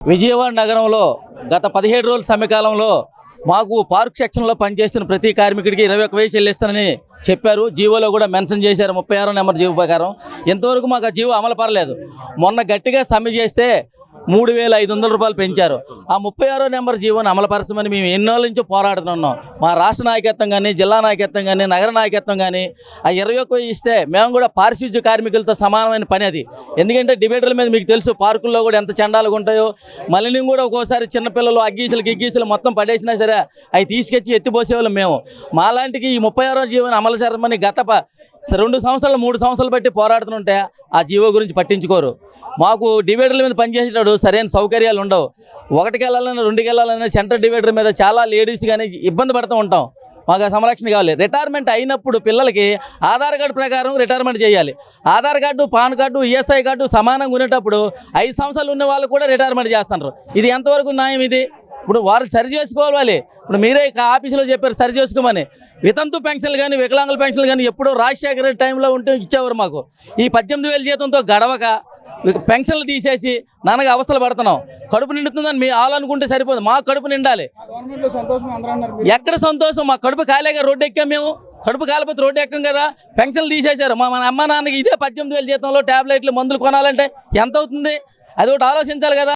విజయవాడ నగరంలో గత 17 రోజుల సమయకాలంలో మాకు పార్క్ సెక్షన్లో పనిచేస్తున్న ప్రతి కార్మికుడికి 21,000 చెల్లిస్తానని చెప్పారు. జీవోలో కూడా మెన్షన్ చేశారు 36 నెంబర్ జీవో ప్రకారం. ఇంతవరకు మాకు ఆ జీవో అమలు పడలేదు. మొన్న గట్టిగా సమ్మె చేస్తే 3,500 రూపాయలు పెంచారు. ఆ 36 నెంబర్ జీవోని అమలుపరచమని మేము ఎన్నోళ్ళ నుంచి పోరాడుతున్నాం. మా రాష్ట్ర నాయకత్వం కానీ, జిల్లా నాయకత్వం కానీ, నగర నాయకత్వం కానీ ఆ 21,000 ఇస్తే మేము కూడా పారిశుద్ధ్య కార్మికులతో సమానమైన పని అది. ఎందుకంటే డిబేటర్ల మీద మీకు తెలుసు, పార్కుల్లో కూడా ఎంత చండాలుగా ఉంటాయో. మళ్ళీ కూడా ఒక్కోసారి చిన్నపిల్లలు అగ్గీసులు గిగ్గీసులు మొత్తం పడేసినా సరే అవి తీసుకొచ్చి ఎత్తిపోసేవాళ్ళం మేము. మాలాంటికి ఈ 36 జీవోని అమలు చేరమని గత 2 సంవత్సరాలు 3 సంవత్సరాలు బట్టి పోరాడుతుంటే ఆ జీవో గురించి పట్టించుకోరు. మాకు డివైడర్ల మీద పనిచేసేటాడు సరైన సౌకర్యాలు ఉండవు. 1కి వెళ్ళాలన్నా 2కి వెళ్ళాలన్నా సెంటర్ డివైడర్ మీద చాలా లేడీస్ కానీ ఇబ్బంది పడుతూ ఉంటాం. మాకు ఆ సంరక్షణ కావాలి. రిటైర్మెంట్ అయినప్పుడు పిల్లలకి ఆధార్ కార్డు ప్రకారం రిటైర్మెంట్ చేయాలి. Aadhaar card, pan card, ESI card సమానంగా ఉండేటప్పుడు 5 సంవత్సరాలు ఉన్న వాళ్ళు కూడా రిటైర్మెంట్ చేస్తున్నారు. ఇది ఎంతవరకు న్యాయం? ఇది ఇప్పుడు వారు సరి చేసుకోవాలి. ఇప్పుడు మీరే ఆఫీసులో చెప్పారు సరి చేసుకోమని. వితంతు పెన్షన్లు కానీ, వికలాంగుల పెన్షన్లు కానీ ఎప్పుడో రాజశేఖర రెడ్డి టైంలో ఉంటే ఇచ్చేవారు మాకు. ఈ 18,000 జీతంతో గడవక పెన్షన్లు తీసేసి నాన్నగా అవస్థలు పడుతున్నాం. కడుపు నిండుతుందని మీ అనుకుంటే సరిపోదు, మా కడుపు నిండాలి. ఎక్కడ సంతోషం? మా కడుపు కాలేగా రోడ్డు ఎక్కాం మేము. కడుపు కాలిపోతే రోడ్డు ఎక్కం కదా. పెన్షన్లు తీసేశారు. మన అమ్మ నాన్నకి ఇదే 18,000 జీతంలో ట్యాబ్లెట్లు మందులు కొనాలంటే ఎంత అవుతుంది? అది ఒకటి ఆలోచించాలి కదా.